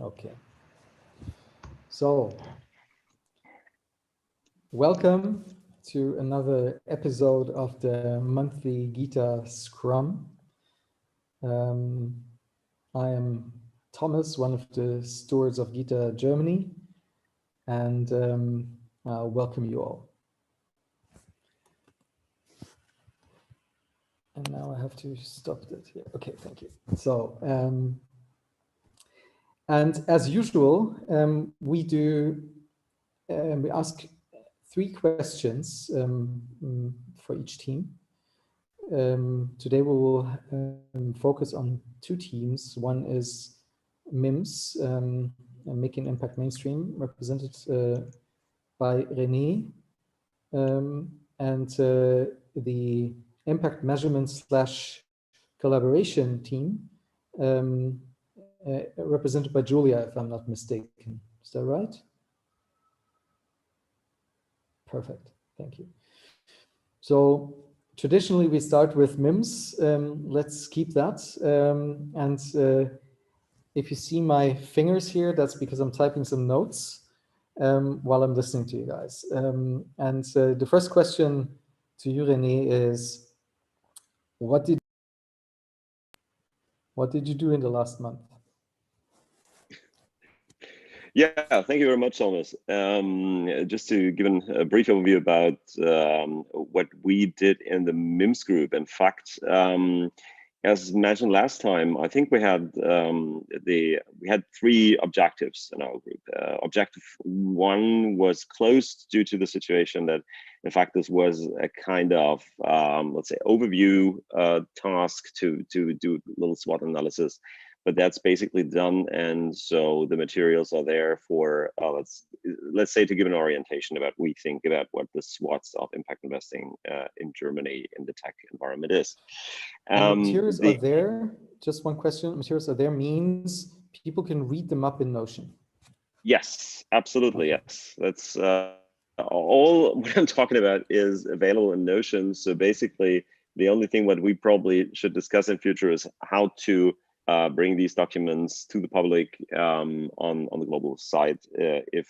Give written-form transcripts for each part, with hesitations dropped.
Okay. So, welcome to another episode of the monthly GITA Scrum. I am Thomas, one of the stewards of GITA Germany, and welcome you all. And now I have to stop that here. Okay, thank you. So, and as usual, we ask 3 questions for each team. Today we will focus on 2 teams. One is MIMS, Making Impact Mainstream, represented by René, and the Impact Measurement / Collaboration team, represented by Julia, if I'm not mistaken. Is that right? Perfect, thank you. So traditionally we start with MIMS. Let's keep that. If you see my fingers here, that's because I'm typing some notes while I'm listening to you guys. The first question to you, René, is what did you do in the last month? Yeah, thank you very much, Thomas. Just to give a brief overview about what we did in the MIMS group. In fact, as mentioned last time, I think we had 3 objectives in our group. Objective 1 was closed due to the situation that, in fact, this was a kind of let's say overview task to do a little SWOT analysis. But that's basically done, and so the materials are there for let's say to give an orientation about we think about what the SWOTs of impact investing in Germany in the tech environment is. Materials are there. Just one question: materials are there means people can read them up in Notion. Yes, absolutely. Okay. Yes, that's all. What I'm talking about is available in Notion. So basically, the only thing what we probably should discuss in future is how to bring these documents to the public on the global site. If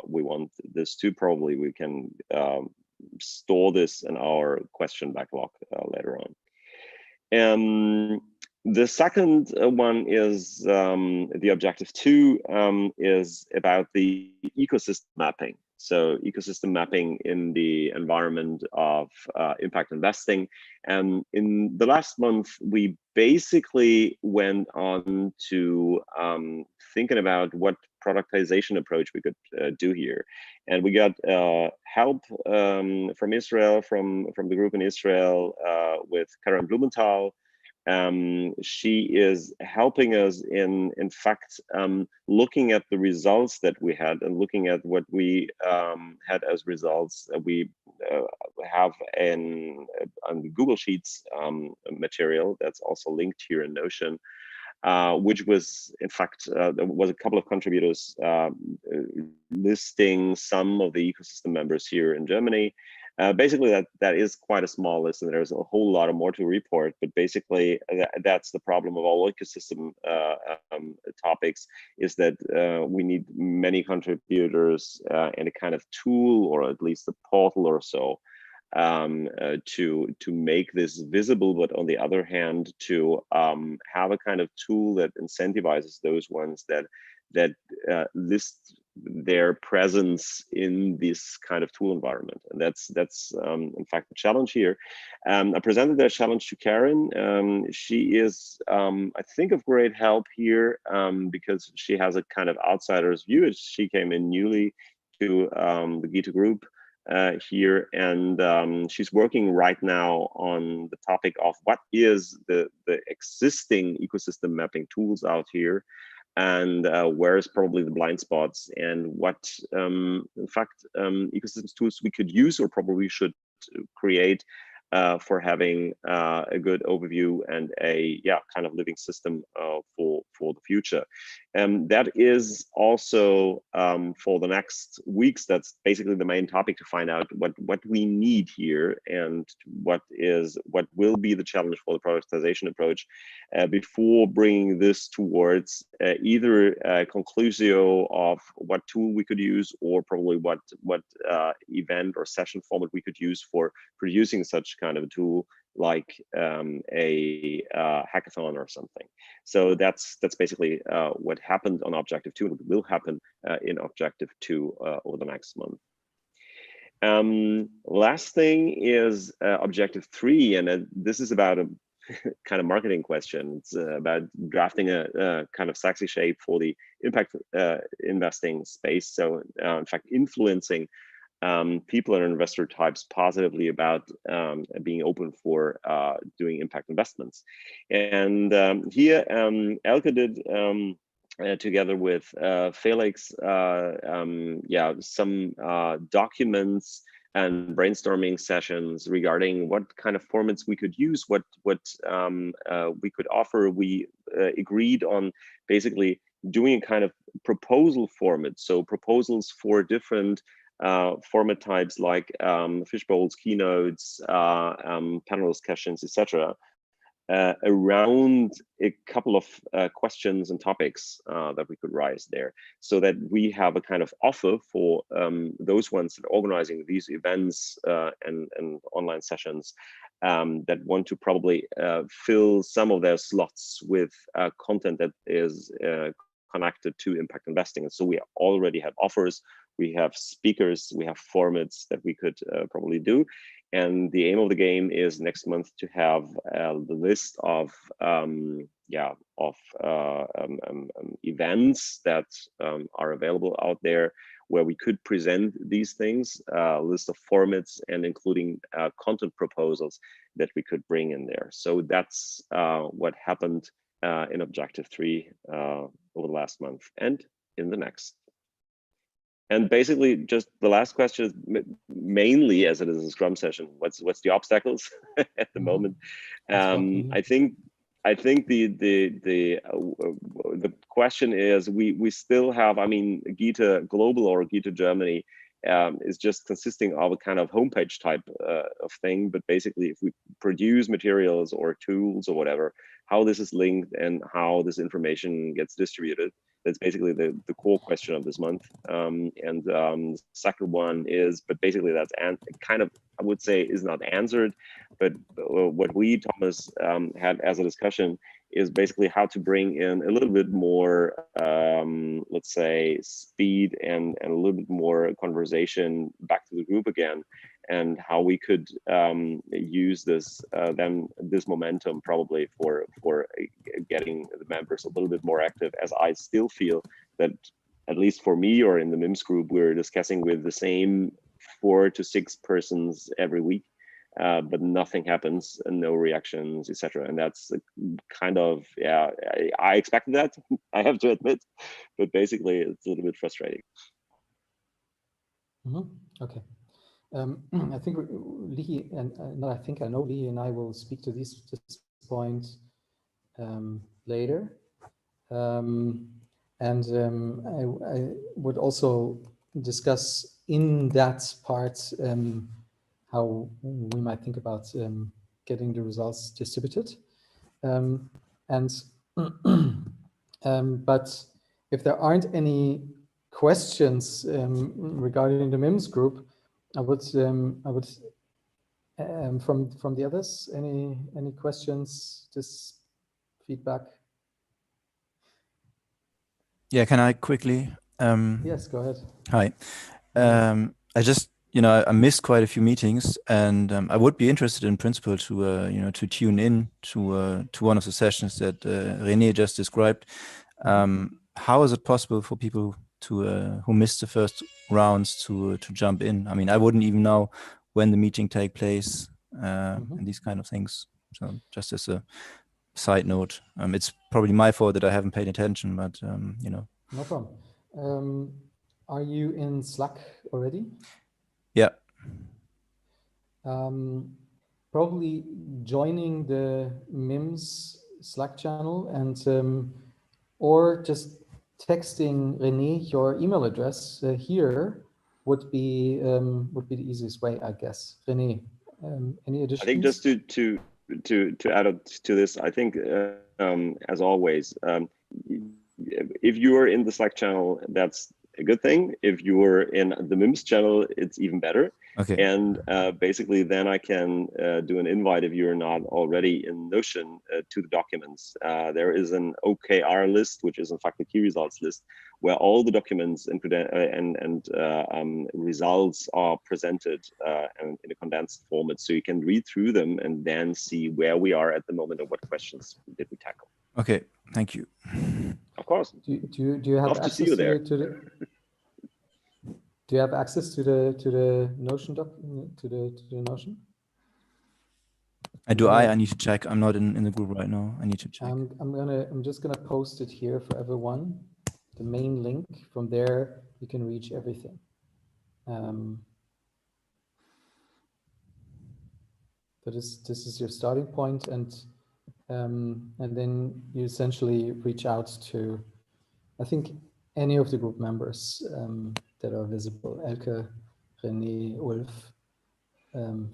we want this to, probably we can store this in our question backlog later on. The second one is the objective 2 is about the ecosystem mapping. So ecosystem mapping in the environment of impact investing. And in the last month, we basically went on to thinking about what productization approach we could do here. And we got help from Israel, from the group in Israel with Karen Blumenthal. She is helping us in fact looking at the results that we had and looking at what we had as results. We have on the Google Sheets material that's also linked here in Notion, which was in fact there was a couple of contributors listing some of the ecosystem members here in Germany. Basically, that is quite a small list, and there's a whole lot of more to report. But basically, that's the problem of all ecosystem topics, is that we need many contributors and a kind of tool, or at least a portal or so, to make this visible. But on the other hand, to have a kind of tool that incentivizes those ones that list their presence in this kind of tool environment. And that's in fact the challenge here. I presented that challenge to Karen. She is I think of great help here because she has a kind of outsider's view. She came in newly to the GITA group here, and she's working right now on the topic of what is the existing ecosystem mapping tools out here, and where is probably the blind spots, and what in fact ecosystems tools we could use or probably should create for having a good overview and a kind of living system for the future. That is also for the next weeks. That's basically the main topic, to find out what we need here and what will be the challenge for the productization approach before bringing this towards either a conclusio of what tool we could use, or probably what event or session format we could use for producing such kind of a tool, like a hackathon or something. So that's basically what happened on Objective 2 and what will happen in Objective 2 over the next month. Last thing is Objective 3, and this is about a kind of marketing question. It's about drafting a kind of sexy shape for the impact investing space. So in fact, influencing people and investor types positively about being open for doing impact investments. And here Elke did together with Felix some documents and brainstorming sessions regarding what kind of formats we could use, what we could offer. We agreed on basically doing a kind of proposal format, so proposals for different format types like fishbowls, keynotes, panel discussions, etc., around a couple of questions and topics that we could raise there, so that we have a kind of offer for those ones that are organizing these events and online sessions that want to probably fill some of their slots with content that is connected to impact investing. And so we already have offers, we have speakers, we have formats that we could probably do. And the aim of the game is next month to have the list of events that are available out there where we could present these things, list of formats, and including content proposals that we could bring in there. So that's what happened in Objective 3 over the last month and in the next. And basically, just the last question is mainly, as it is a Scrum session, what's the obstacles at the moment? I think the question is, we still have, I mean, GITA Global or GITA Germany is just consisting of a kind of homepage type of thing. But basically, if we produce materials or tools or whatever, how this is linked and how this information gets distributed, that's basically the core question of this month. The second one is, but basically that's kind of, I would say, is not answered. But what we, Thomas, had as a discussion is basically how to bring in a little bit more, let's say, speed and a little bit more conversation back to the group again, and how we could use this this momentum probably for getting the members a little bit more active, as I still feel that, at least for me or in the MIMS group, we're discussing with the same 4 to 6 persons every week, but nothing happens and no reactions, etc. And that's kind of, I expected that, I have to admit, but basically it's a little bit frustrating. Okay. I think Lee and no, I think I know Lee and I will speak to this point later. I would also discuss in that part how we might think about getting the results distributed. But if there aren't any questions regarding the MIMS group, I would from the others, any questions, just feedback? Yeah, can I quickly? Yes, go ahead. Hi. I just, I missed quite a few meetings, and I would be interested in principle to, to tune in to one of the sessions that René just described. How is it possible for people to who missed the first rounds to jump in? I mean, I wouldn't even know when the meeting take place and these kind of things. So just as a side note, it's probably my fault that I haven't paid attention, but No problem. Are you in Slack already? Yeah. Probably joining the MIMS Slack channel and or just texting René your email address here would be the easiest way, I guess. René, any additions? I think just to add up to this, I think as always, if you are in the Slack channel, that's a good thing. If you are in the MIMS channel, it's even better. Okay. And basically, then I can do an invite if you're not already in Notion to the documents. There is an OKR list, which is in fact the key results list, where all the documents and results are presented in a condensed format, so you can read through them and then see where we are at the moment and what questions did we tackle. Okay, thank you. Of course. Do you have Love access to see you there. Do you have access to the Notion Notion? I do. I need to check. I'm not in the group right now. I need to check. I'm just gonna post it here for everyone. The main link. From there, you can reach everything. But this is your starting point, and then you essentially reach out to, I think, any of the group members that are visible: Elke, René, Ulf,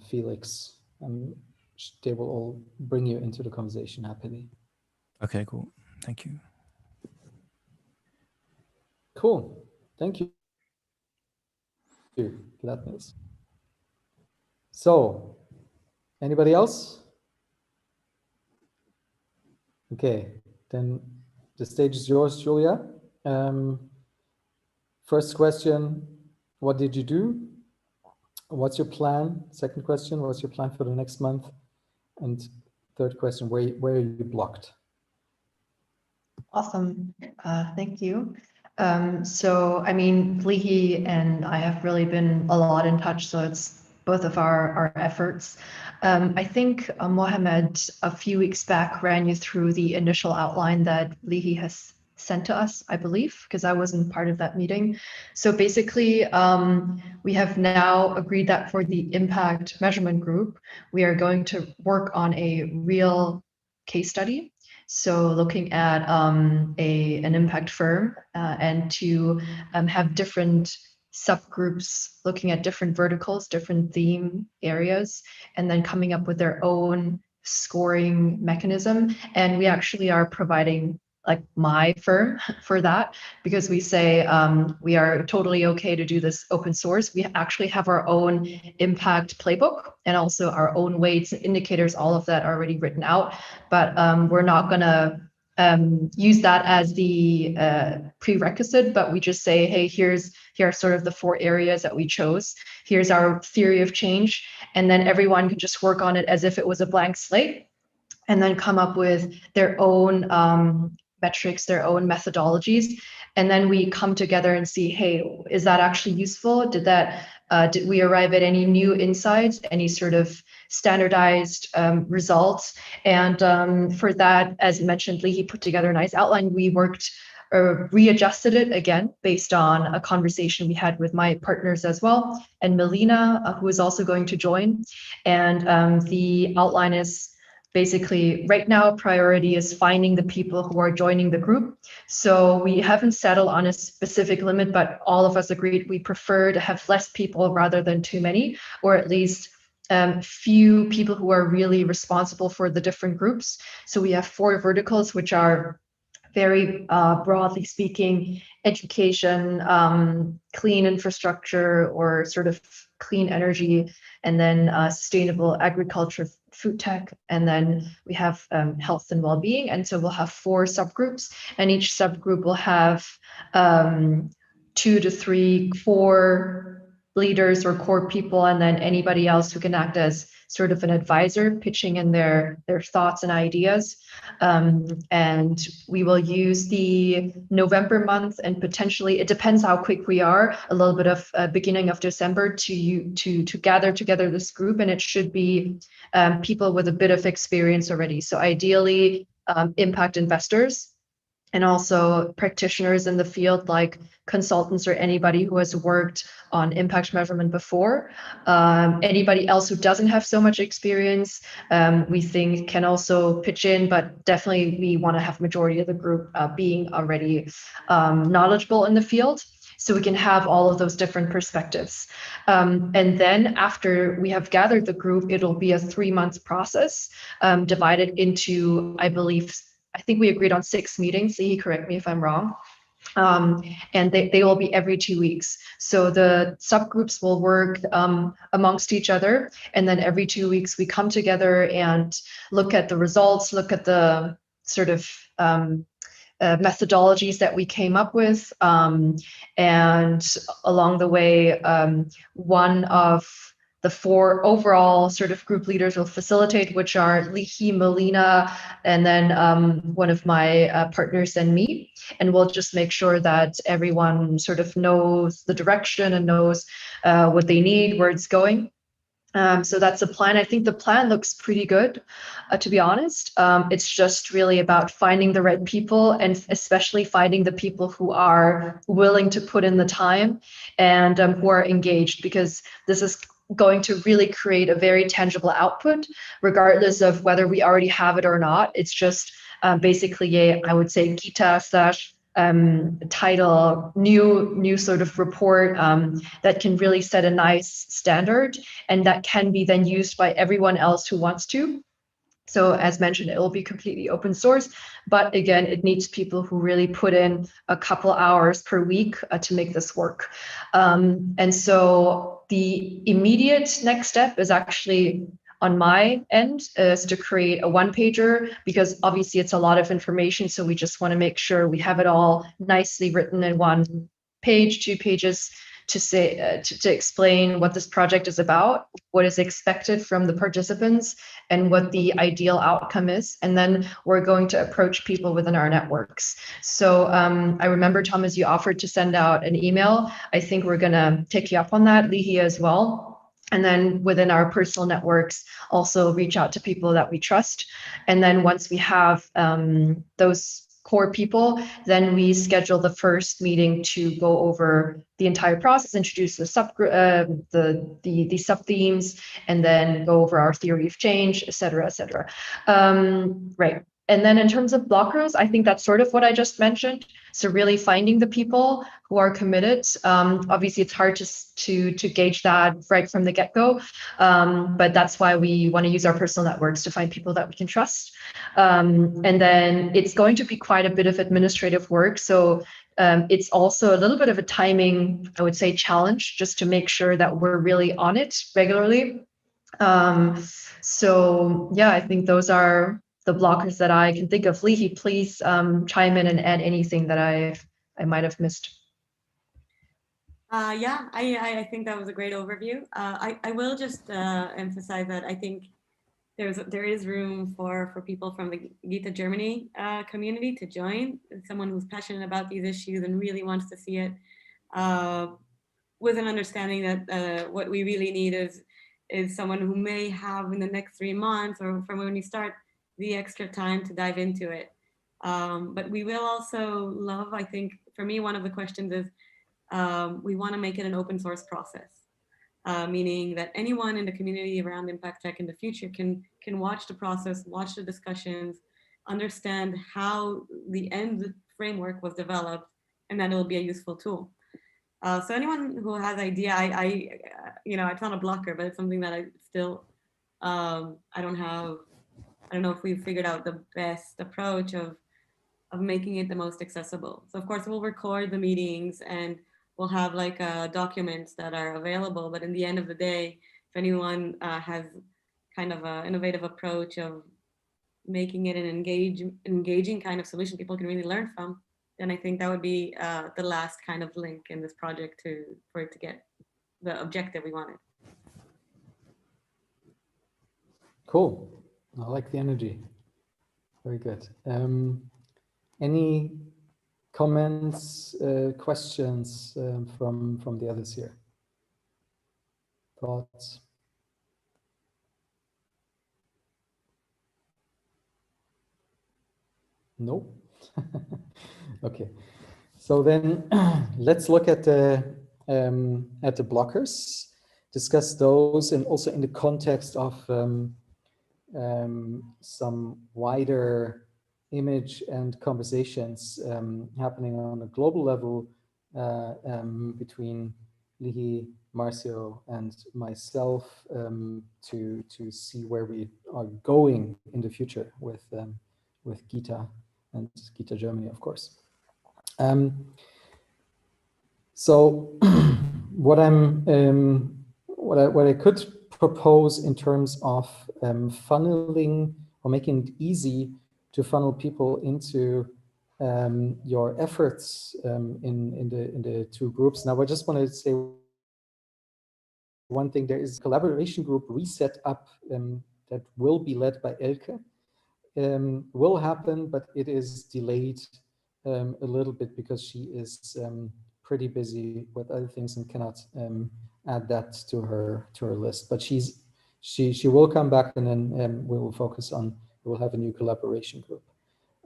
Felix. They will all bring you into the conversation happily. Okay, cool. Thank you. Cool. Thank you. Glad news. So, anybody else? Okay, then the stage is yours, Julia. First question, what did you do? What's your plan? Second question, what's your plan for the next month? And third question, where are you blocked? Awesome. Thank you. So, I mean, Leahy and I have really been a lot in touch, so it's both of our efforts. I think Mohammed a few weeks back ran you through the initial outline that Leahy has sent to us, I believe, because I wasn't part of that meeting. So basically, we have now agreed that for the impact measurement group, we are going to work on a real case study. So looking at an impact firm and to have different subgroups looking at different verticals, different theme areas, and then coming up with their own scoring mechanism. And we actually are providing like my firm for that, because we say we are totally okay to do this open source. We actually have our own impact playbook and also our own weights, indicators, all of that already written out. But we're not going to use that as the prerequisite, but we just say, hey, here are sort of the 4 areas that we chose. Here's our theory of change. And then everyone can just work on it as if it was a blank slate and then come up with their own metrics, their own methodologies. And then we come together and see, hey, is that actually useful? Did we arrive at any new insights, any sort of standardized results? And for that, as mentioned, Leahy put together a nice outline. We readjusted it again based on a conversation we had with my partners as well, and Melina, who is also going to join. And the outline is basically right now priority is finding the people who are joining the group. So we haven't settled on a specific limit, but all of us agreed we prefer to have less people rather than too many, or at least few people who are really responsible for the different groups. So we have 4 verticals, which are very broadly speaking, education, clean infrastructure, or sort of clean energy, and then sustainable agriculture, food tech, and then we have health and well-being. And so we'll have 4 subgroups, and each subgroup will have 2 to 3 core leaders or core people, and then anybody else who can act as sort of an advisor, pitching in their thoughts and ideas. And we will use the November month, and potentially, it depends how quick we are, a little bit of beginning of December to gather together this group. And it should be people with a bit of experience already. So ideally, impact investors and also practitioners in the field like consultants or anybody who has worked on impact measurement before. Anybody else who doesn't have so much experience, we think can also pitch in, but definitely we want to have majority of the group being already knowledgeable in the field, so we can have all of those different perspectives. And then after we have gathered the group, it'll be a 3-month process, divided into, I think we agreed on 6 meetings. He correct me if I'm wrong. And they will be every 2 weeks. So the subgroups will work amongst each other. And then every 2 weeks we come together and look at the results, look at the sort of methodologies that we came up with. And along the way, one of the 4 overall sort of group leaders will facilitate, which are Lihi, Melina, and then one of my partners and me. And we'll just make sure that everyone sort of knows the direction and knows what they need, where it's going. So that's the plan. I think the plan looks pretty good, to be honest. It's just really about finding the right people, and especially finding the people who are willing to put in the time and who are engaged, because this is going to really create a very tangible output, regardless of whether we already have it or not. It's just basically I would say GITA slash title, new sort of report that can really set a nice standard, and that can be then used by everyone else who wants to. So as mentioned, it will be completely open source, but again, it needs people who really put in a couple hours per week to make this work. And so the immediate next step is actually on my end, is to create a 1-pager, because obviously it's a lot of information. So we just want to make sure we have it all nicely written in 1 page, 2 pages, to say to explain what this project is about, what is expected from the participants, and what the ideal outcome is. And then we're going to approach people within our networks. So I remember, Thomas, you offered to send out an email. I think we're going to take you up on that, Lihi as well. And then within our personal networks, also reach out to people that we trust. And then once we have those core people, then we schedule the first meeting to go over the entire process, introduce the the sub themes, and then go over our theory of change, et cetera, et cetera. Right. And then in terms of blockers, I think that's sort of what I just mentioned. So really finding the people who are committed. Obviously, it's hard to gauge that right from the get-go, but that's why we want to use our personal networks to find people that we can trust. And then it's going to be quite a bit of administrative work. So it's also a little bit of a timing, I would say, challenge, just to make sure that we're really on it regularly. So yeah, I think those are the blockers that I can think of. Lihi, please chime in and add anything that I might have missed. Yeah, I think that was a great overview. I will just emphasize that I think there is room for people from the GITA Germany community to join, someone who's passionate about these issues and really wants to see it, with an understanding that what we really need is someone who may have in the next 3 months, or from when we start, the extra time to dive into it. But we will also love, I think, for me, one of the questions is, we want to make it an open source process, meaning that anyone in the community around Impact Tech in the future can watch the process, watch the discussions, understand how the end framework was developed, and that it'll be a useful tool. So anyone who has idea, it's not a blocker, but it's something that I still, I don't know if we've figured out the best approach of making it the most accessible. So of course we'll record the meetings and we'll have like documents that are available, but in the end of the day, if anyone has kind of an innovative approach of making it an engaging kind of solution people can really learn from, then I think that would be the last kind of link in this project for it to get the objective we wanted. Cool. I like the energy. Very good. Any comments, questions from the others here? Thoughts? No? Okay, so then let's look at the blockers, discuss those, and also in the context of some wider image and conversations happening on a global level between Lihi, Marcio, and myself to see where we are going in the future with GITA and GITA Germany, of course. So what I could propose in terms of funneling or making it easy to funnel people into your efforts in the two groups. Now, I just want to say one thing. There is a collaboration group reset up that will be led by Elke. Will happen, but it is delayed a little bit because she is pretty busy with other things and cannot add that to her list. But she will come back, and then we will focus on, we'll have a new collaboration group,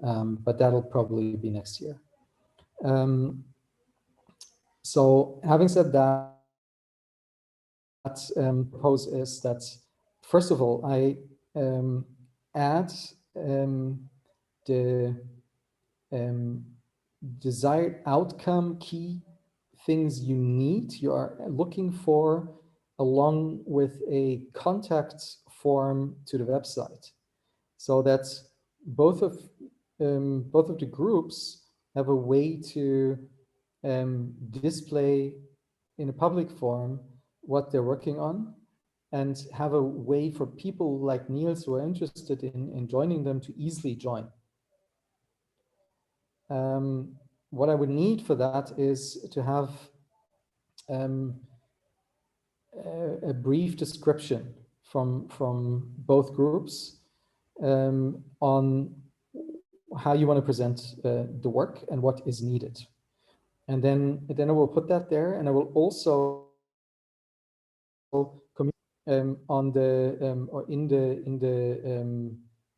but that'll probably be next year. So having said that, propose is that first of all I add the desired outcome, key things you are looking for, along with a contact form to the website, so that both of the groups have a way to display in a public forum what they're working on, and have a way for people like Niels who are interested in joining them to easily join. What I would need for that is to have a brief description from both groups on how you want to present the work and what is needed. And then I will put that there, and I will also on the or in the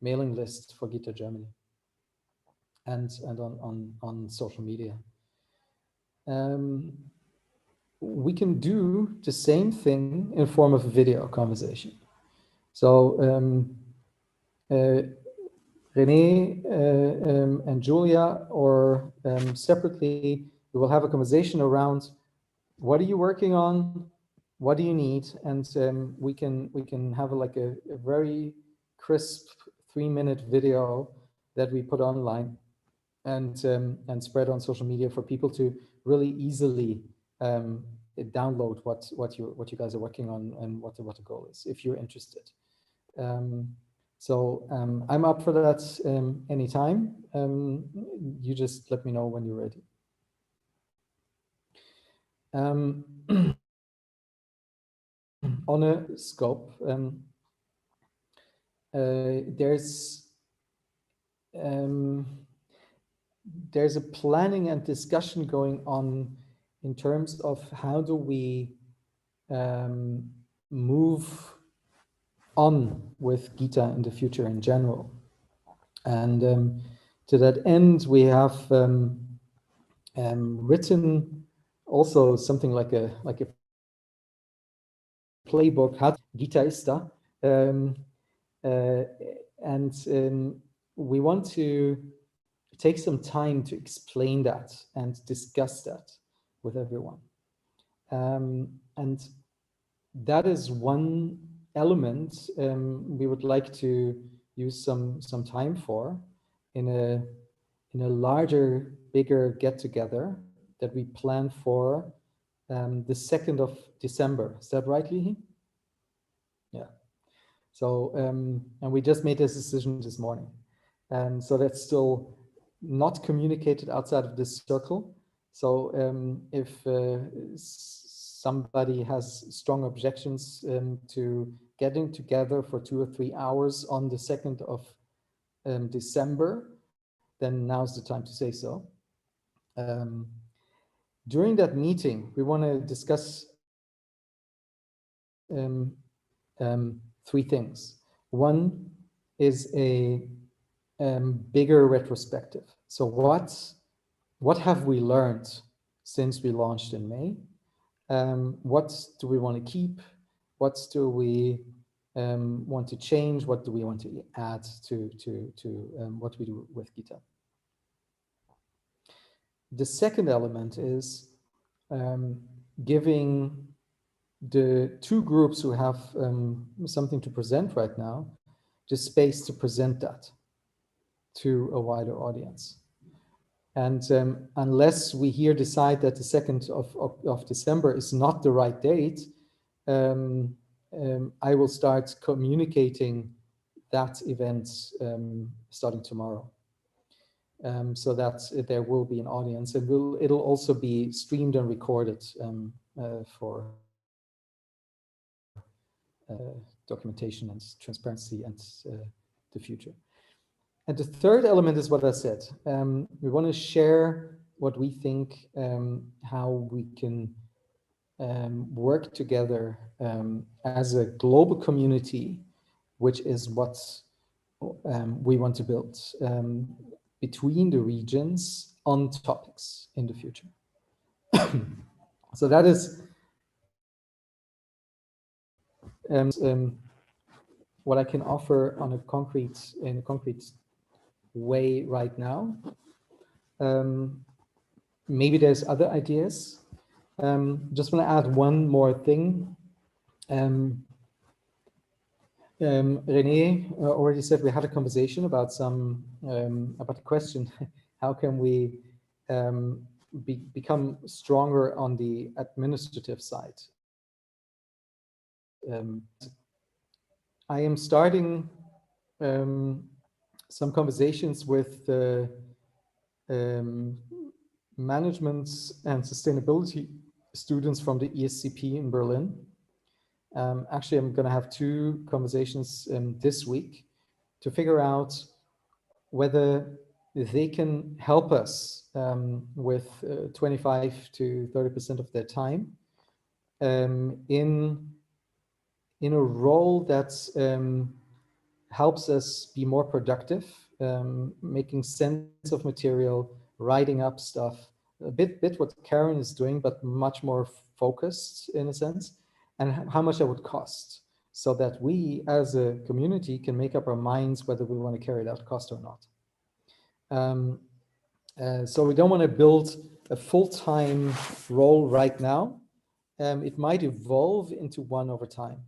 mailing list for GITA Germany and on social media. We can do the same thing in form of a video conversation. So René and Julia, or separately, we will have a conversation around what are you working on, what do you need, and we can have like a very crisp 3-minute video that we put online and spread on social media for people to really easily download what you guys are working on and what the goal is, if you're interested. So I'm up for that anytime. You just let me know when you're ready. On a scope, there's a planning and discussion going on in terms of how do we move on with GITA in the future in general. And to that end, we have written also something like a playbook, how GITA and we want to take some time to explain that and discuss that with everyone. And that is one element we would like to use some time for in a larger, bigger get-together that we plan for the 2nd of December. Is that right, Lihi? Yeah. So, and we just made this decision this morning. And so that's still not communicated outside of this circle. So if somebody has strong objections to getting together for 2 or 3 hours on the 2nd of December, then now's the time to say so. During that meeting, we want to discuss 3 things. One is a bigger retrospective. So what have we learned since we launched in May? What do we want to keep? What do we want to change? What do we want to add to what we do with GITA? The second element is giving the two groups who have something to present right now the space to present that to a wider audience. And unless we here decide that the 2nd of December is not the right date, I will start communicating that event starting tomorrow. So that there will be an audience, and it'll also be streamed and recorded for documentation and transparency and the future. And the third element is what I said. We want to share what we think, how we can work together as a global community, which is what we want to build between the regions on topics in the future. So that is what I can offer on in a concrete way right now. Maybe there's other ideas. Just want to add one more thing. René already said we had a conversation about about the question, how can we become stronger on the administrative side? I am starting some conversations with the management and sustainability students from the ESCP in Berlin. Actually, I'm going to have 2 conversations this week to figure out whether they can help us with 25 to 30% of their time in a role that helps us be more productive, making sense of material, writing up stuff, a bit what Karen is doing, but much more focused in a sense, and how much that would cost, so that we as a community can make up our minds whether we want to carry that cost or not. So we don't want to build a full-time role right now. It might evolve into one over time,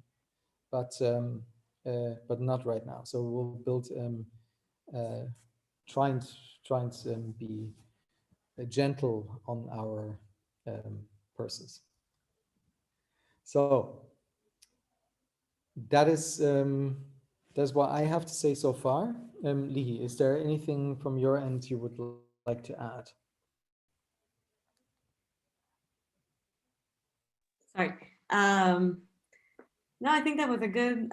but not right now. So we'll build, try and be gentle on our persons. So that's what I have to say so far. Lihi, is there anything from your end you would like to add? Sorry. No, I think that was a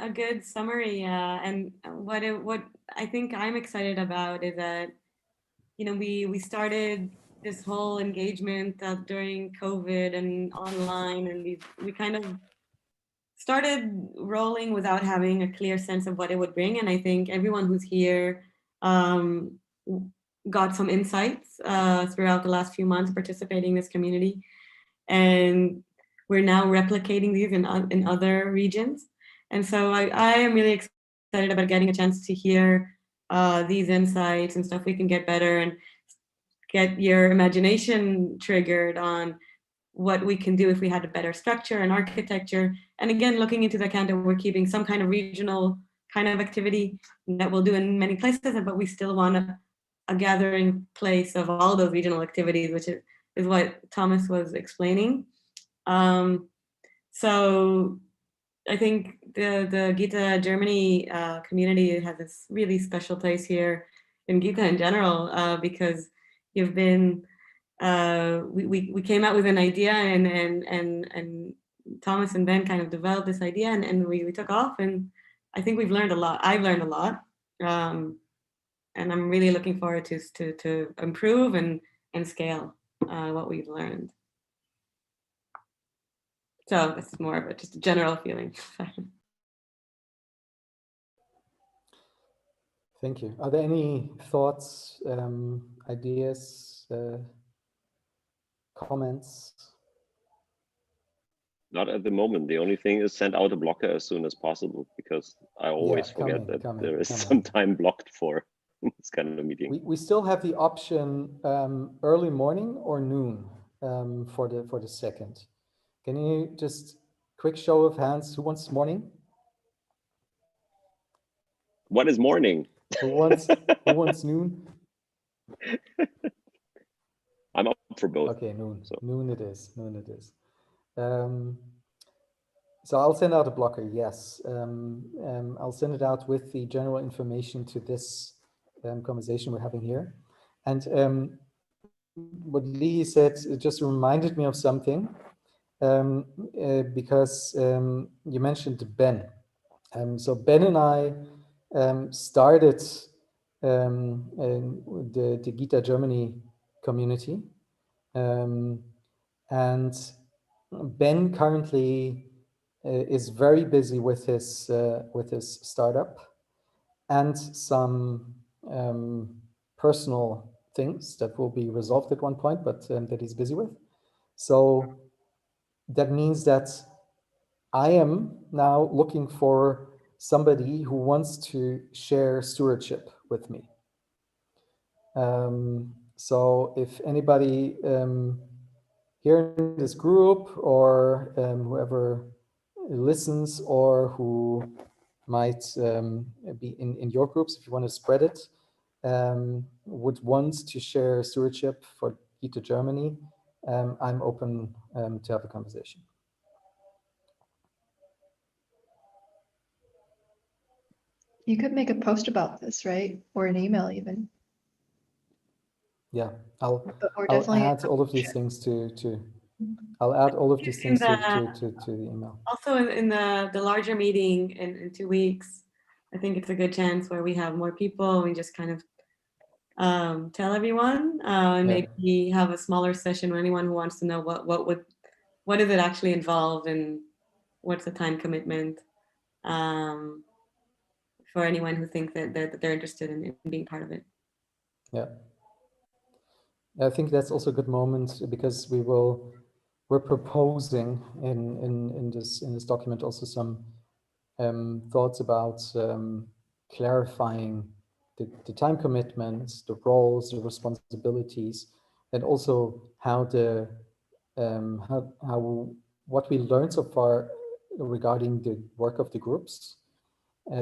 good summary. And what I think I'm excited about is that, you know, we started this whole engagement during COVID and online, and we kind of started rolling without having a clear sense of what it would bring. And I think everyone who's here got some insights throughout the last few months participating in this community. And we're now replicating these in other regions. And so I am really excited about getting a chance to hear these insights and stuff we can get better, and get your imagination triggered on what we can do if we had a better structure and architecture. And again, looking into the account that we're keeping some kind of regional kind of activity that we'll do in many places, but we still want a gathering place of all those regional activities, which is what Thomas was explaining. So I think the GITA Germany community has this really special place here in GITA in general, because you've been, we came out with an idea, and Thomas and Ben kind of developed this idea, and we took off, and I think we've learned a lot. I've learned a lot, and I'm really looking forward to improve and scale what we've learned. So it's more of just a general feeling. Thank you. Are there any thoughts, ideas, comments? Not at the moment. The only thing is send out a blocker as soon as possible, because I always forget that there is some time blocked for this kind of meeting. We still have the option early morning or noon for the second. Can you just quick show of hands, who wants morning? What is morning? Who wants noon? I'm up for both. Okay, noon. So. Noon it is. Noon it is. So I'll send out a blocker. Yes, I'll send it out with the general information to this conversation we're having here. And what Lee said, it just reminded me of something because you mentioned Ben. So Ben and I started the GITA Germany community, and Ben currently is very busy with his startup and some personal things that will be resolved at one point, but that he's busy with. So that means that I am now looking for somebody who wants to share stewardship with me. So if anybody here in this group or whoever listens or who might be in your groups, if you want to spread it, would want to share stewardship for GITA Germany, I'm open to have a conversation. You could make a post about this, right? Or an email even. Yeah, I'll definitely add all of these things to I'll add all of these things to the email. Also in the larger meeting in 2 weeks, I think it's a good chance where we have more people. We just kind of tell everyone and maybe have a smaller session where anyone who wants to know what does it actually involve and what's the time commitment for anyone who thinks that they're interested in being part of it. Yeah, I think that's also a good moment because we're proposing in this document also some thoughts about clarifying the time commitments, the roles, the responsibilities, and also how what we learned so far regarding the work of the groups,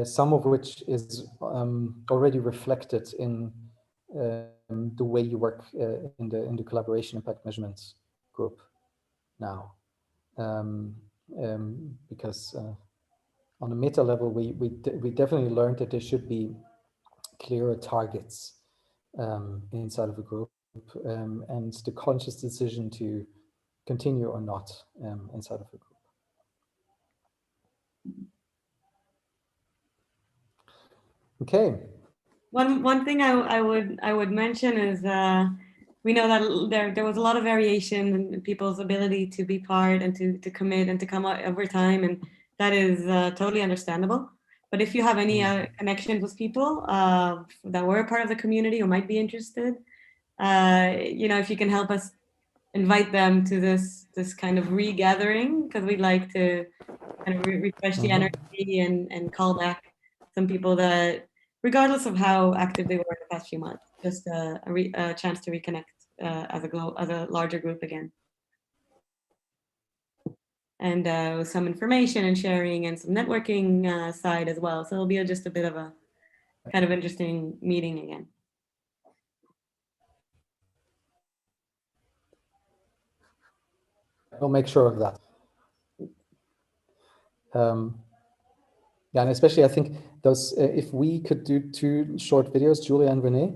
some of which is already reflected in the way you work in the collaboration impact measurement group now, because on a meta level, we definitely learned that there should be clearer targets inside of a group and the conscious decision to continue or not inside of a group. Okay. One thing I would mention is we know that there was a lot of variation in people's ability to be part and to commit and to come out over time, and that is totally understandable. But if you have any connections with people that were a part of the community or might be interested, if you can help us invite them to this kind of regathering, because we'd like to kind of refresh the energy and call back some people that, regardless of how active they were in the past few months, just a chance to reconnect as a larger group again. And with some information and sharing and some networking side as well. So it'll be just a bit of a kind of interesting meeting again. We'll make sure of that. Yeah, and especially I think those, if we could do 2 short videos, Julia and Renee,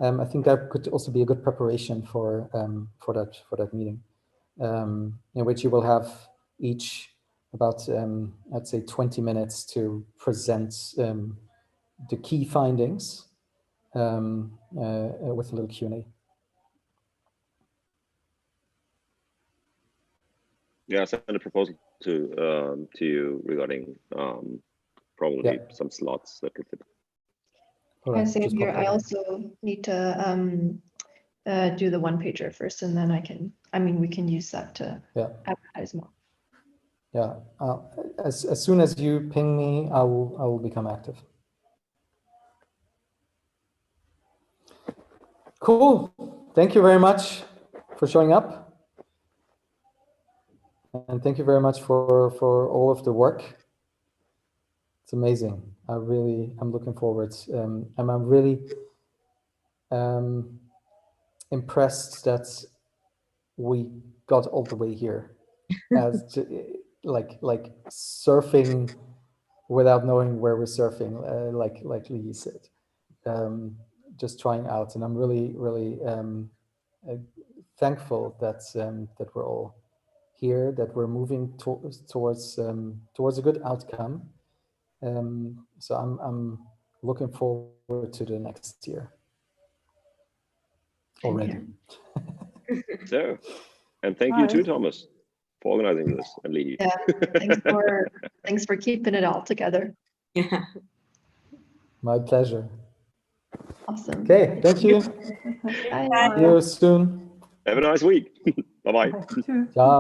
I think that could also be a good preparation for that meeting, in which you will have each about, I'd say 20 minutes to present the key findings with a little Q&A. Yeah, I sent a proposal to you regarding probably some slots that could fit. All right, same just here. popped I over. also need to do the one pager first, and then we can use that to Yeah. advertise more. Yeah. As soon as you ping me, I will become active. Cool. Thank you very much for showing up. And thank you very much for all of the work. It's amazing. I'm looking forward. And I'm really impressed that we got all the way here as like surfing without knowing where we're surfing, like Lee said. Just trying out, and I'm really thankful that that we're all here, that we're moving towards a good outcome. So I'm looking forward to the next year already. So, and thank you too, Thomas, for organizing this, and Lee. Yeah, thanks for keeping it all together. Yeah. My pleasure. Awesome. Okay, thank you. Bye. See you soon. Have a nice week. Bye-bye. Ciao.